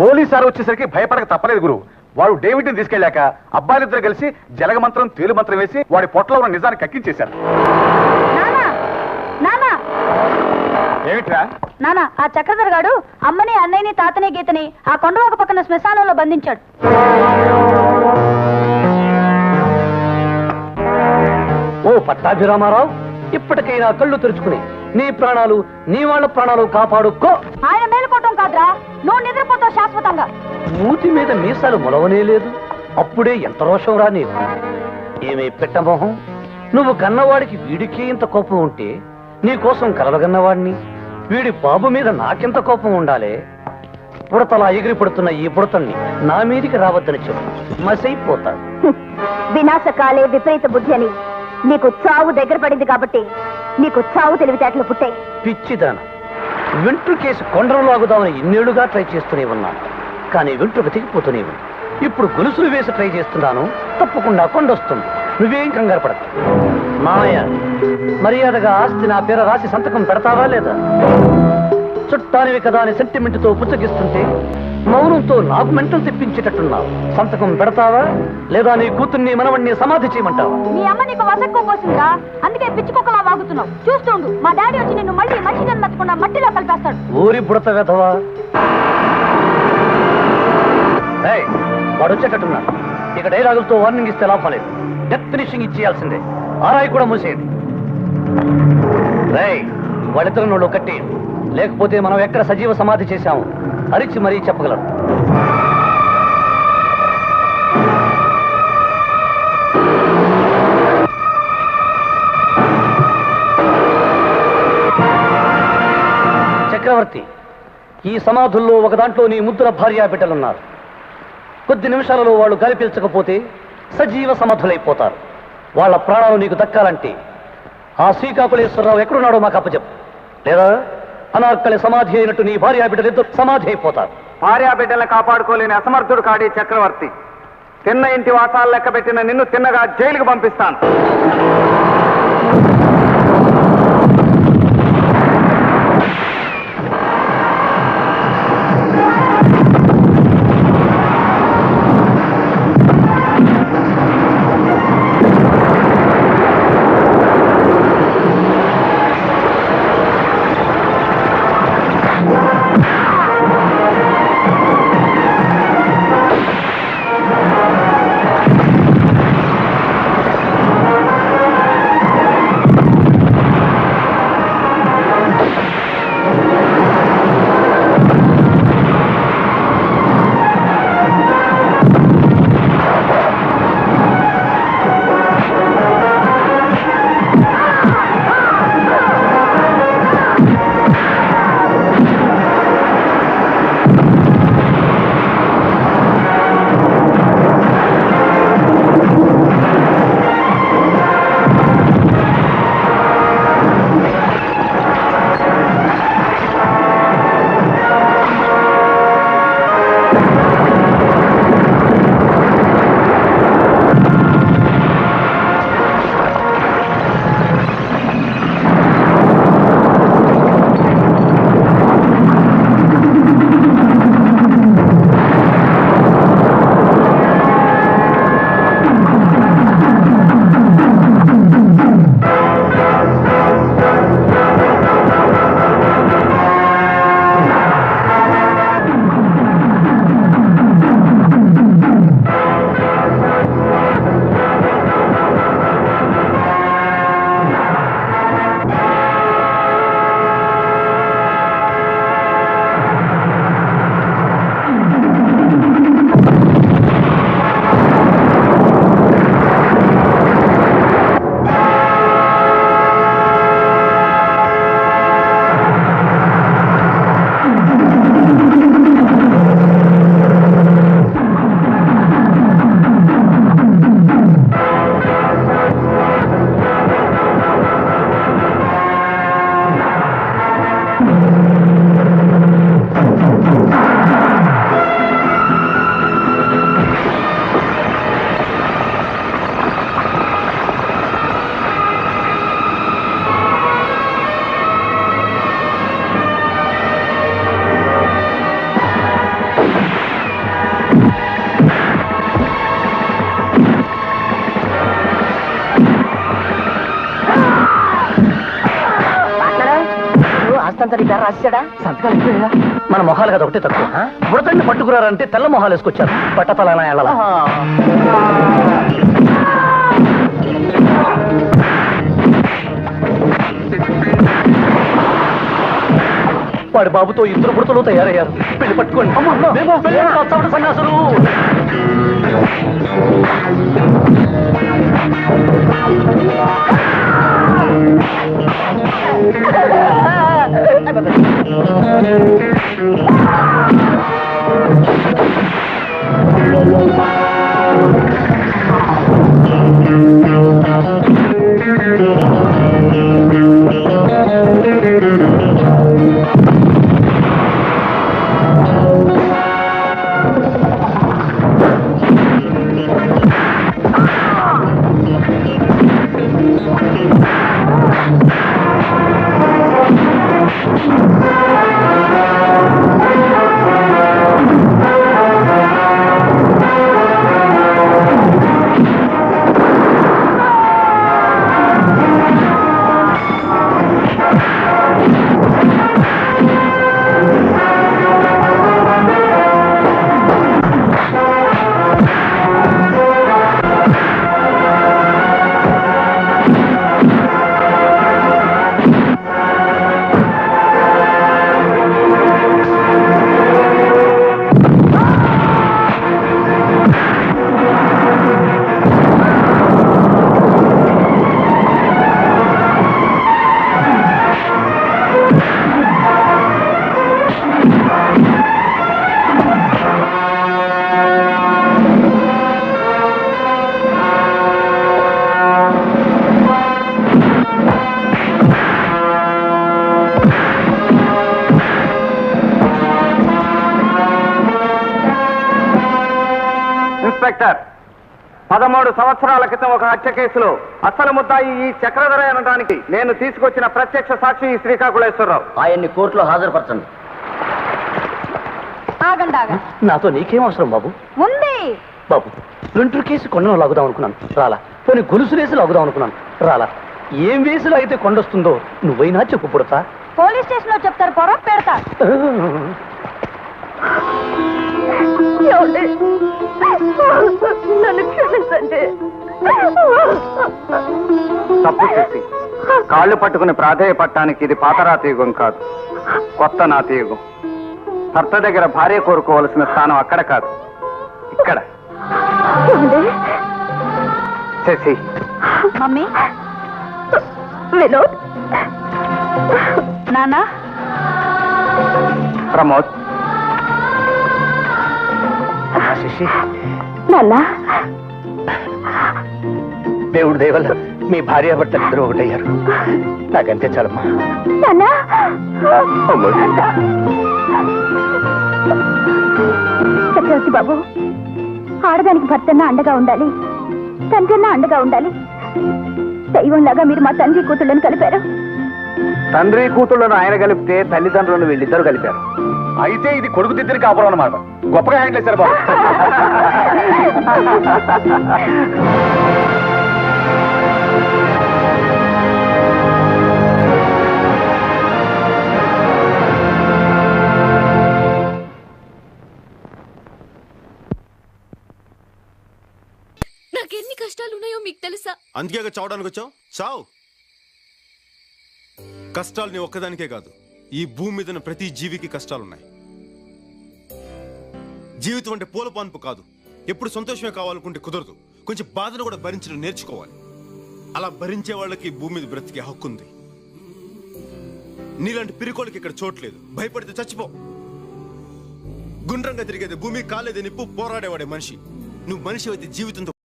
Police sir వచ్చేసరికి భయపడక తప్పలేదు గురు. వాడు డేవిడ్ని తీసుకెళ్లాక అబ్బాయిలిద్దరు కలిసి జలగ మంత్రం తేలు మంత్రం వేసి వాడి పొట్టలో ఉన్న నిజాన్ని కక్కించేశారు. ఏమిట్రా నానా, ఆ చక్రధర్ గాడు అమ్మని అన్నయ్యని తాతని గీతని ఆ కొండవాక పక్కన శ్మశానంలో బంధించాడు. ఓ పట్టాభిరామారావు, ఇప్పటికైనా కళ్ళు తెరుచుకుని నీ ప్రాణాలు నీ వాళ్ళ ప్రాణాలు కాపాడుకో. ఆయన మేలుకోవటం కాదురా, నువ్వు నిద్రపోతావు శాశ్వతంగా. మూతి మీద మీసాలు మొలవనే లేదు, అప్పుడే ఎంత రోషం రా నీకు. ఏమే పెట్టమోహం, నువ్వు కన్నవాడికి వీడికి ఇంత కోపం ఉంటే నీకోసం కలవగన్నవాడిని వీడి బాబు మీద నాకెంత కోపం ఉండాలే. పుడతలా ఎగిరి పడుతున్న ఈ పుడతల్ని నా మీదికి రావద్దని చెప్పు, మసైపోతాడు. వినాశకాలే విపరీత బుద్ధి అని నీకు చావు దగ్గర పడింది కాబట్టి నీకు చావు తెలివితేటలు పుట్టాయి. పిచ్చిదాన, వెంట్రుకేసి కొండలు లాగుదామని ఇన్నేళ్లుగా ట్రై చేస్తూనే ఉన్నాను, కానీ వెంట్రుక తెగిపోతూనే ఉంది. ఇప్పుడు గొలుసులు వేసి ట్రై చేస్తున్నాను, తప్పకుండా కొండొస్తుంది. నువ్వేం కంగారు పడకు. మామయ్య, మర్యాదగా ఆస్తి నా పేర రాసి సంతకం పెడతావా లేదా? చుట్టానివి కదా అని సెంటిమెంట్తో పుచ్చగిస్తుంటే మౌనంతో నాకు మెంటలు తెప్పించేటట్టున్నావు. సంతకం పెడతావా లేదా నీ కూతుర్ని మనవణ్ణి సమాధి చేయమంటావా? మీ అమ్మ నీకు వసక్కువ పోసిందా, అందుకే పిచ్చుకోకలా వాగుతున్నావు. చూస్తుండు, మా డాడీ వచ్చి నిన్ను మళ్ళీ మనిషి జన్మచ్చకుండా మట్టిలో కలిపేస్తాడు. ఊరి బుడత వెధవా, వాడు వచ్చేటట్టున్నాడు. ఇక డైలాగులతో వార్నింగ్ ఇస్తే లాభం లేదు, డెత్ ఫినిషింగ్ ఇచ్చేయాల్సిందే. ఆరాయి కూడా మూసేయండి. వాళ్ళిద్దరు నోళ్ళు కట్టి, లేకపోతే మనం ఎక్కడ సజీవ సమాధి చేశాము అరిచి మరీ చెప్పగలరు. చక్రవర్తి, ఈ సమాధుల్లో ఒక దాంట్లో నీ ముద్దుల భార్యా బిడ్డలున్నారు. కొద్ది నిమిషాలలో వాళ్ళు గాలి పీల్చకపోతే సజీవ సమాధులైపోతారు. వాళ్ళ ప్రాణాలు నీకు దక్కాలంటే ఆ శ్రీకాకుళేశ్వరరావు ఎక్కడున్నాడో మాకు అప్పచెప్పు, లేదా అనార్కలి సమాధి అయినట్టు నీ భార్యా బిడ్డలిద్దరు సమాధి అయిపోతారు. భార్యా బిడ్డలను కాపాడుకోలేని అసమర్థుడు కాడి చక్రవర్తి. తిన్న ఇంటి వాసాలు లెక్క పెట్టిన నిన్ను తిన్నగా జైలుకు పంపిస్తాను. మన మొహాలు కదా ఒకటే తక్కువ బుడతండి పట్టుకురారంటే తెల్ల మొహాలు వేసుకొచ్చారు పట్టతలనా ఎళ్ళలా వాడి బాబుతో ఇద్దరు బుడతలు తయారయ్యారు పెళ్లి పట్టుకోండి సన్యాసులు ఇన్స్పెక్టర్ 13 సంవత్సరాల క్రితం ఒక హత్య కేసులో అసలు ముద్దాయి ఈ చక్రధర అనడానికి నేను తీసుకొచ్చిన ప్రత్యక్ష సాక్షి ఈ శ్రీకాకుళేశ్వరరావు. ఆయన్ని కోర్టులో హాజరుపరచండి. నాతో నీకేం అవసరం బాబు? ఉంది బాబు, వెంట్రు కేసు కొండను లాగుదాం అనుకున్నాను, రాలా. పోనీ గొలుసు వేసి లాగుదాం అనుకున్నాను, రాలా. ఏం వేసి లాగితే కొండొస్తుందో నువ్వైనా చెప్పు పుడతా. పోలీస్ స్టేషన్ లో చెప్తారు, పొర పెడతా. నన్ను క్షమించండి. తప్పు చేసి కాళ్ళు పట్టుకుని ప్రాధేయపడటానికి ఇది పాతరాతి యుగం కాదు, కొత్త నాతి యుగం. భర్త దగ్గర భార్య కోరుకోవలసిన స్థానం అక్కడ కాదు, ఇక్కడ. శశి, మమ్మీ, వినోద్, నాన్న, ప్రమోద్, శశి, నాన్న. దేవుడు దయవల్ల మీ భార్య భర్తలు ఇద్దరు ఒకటయ్యారు. నాకంతే చాలమ్మా. నాన్న, చక్రవర్తి బాబు, ఆడదానికి భర్తన్నా అండగా ఉండాలి, తండ్రన్నా అండగా ఉండాలి. దైవంలాగా మీరు మా తండ్రి కూతుళ్ళని కలిపారు. తండ్రి కూతుళ్ళను ఆయన కలిపితే తల్లిదండ్రులను వీళ్ళిద్దరు కలిపారు. అయితే ఇది కొడుకు తిద్దిరి కాపురం అన్నమాట. గొప్పగా హ్యాండిల్ చేశారు బాబు. నాకెన్ని కష్టాలు ఉన్నాయో మీకు తెలుసా? అందుకే చావడానికి వచ్చావు, చావు. కష్టాలు నీ ఒక్కదానికే కాదు, ఈ భూమి మీద ప్రతి జీవికి కష్టాలున్నాయి. జీవితం అంటే పూల పాన్పు కాదు. ఎప్పుడు సంతోషమే కావాలనుకుంటే కుదరదు. కొంచెం బాధను కూడా భరించడం నేర్చుకోవాలి. అలా భరించే వాళ్ళకి భూమి మీద బ్రతికే హక్కు ఉంది. నీలాంటి పిరికోళ్ళకి ఇక్కడ చోట్లేదు. భయపడితే చచ్చిపో. గుండ్రంగా తిరిగేది భూమి, కాలేదే నిప్పు, పోరాడేవాడే మనిషి. నువ్వు మనిషి అయితే జీవితంతో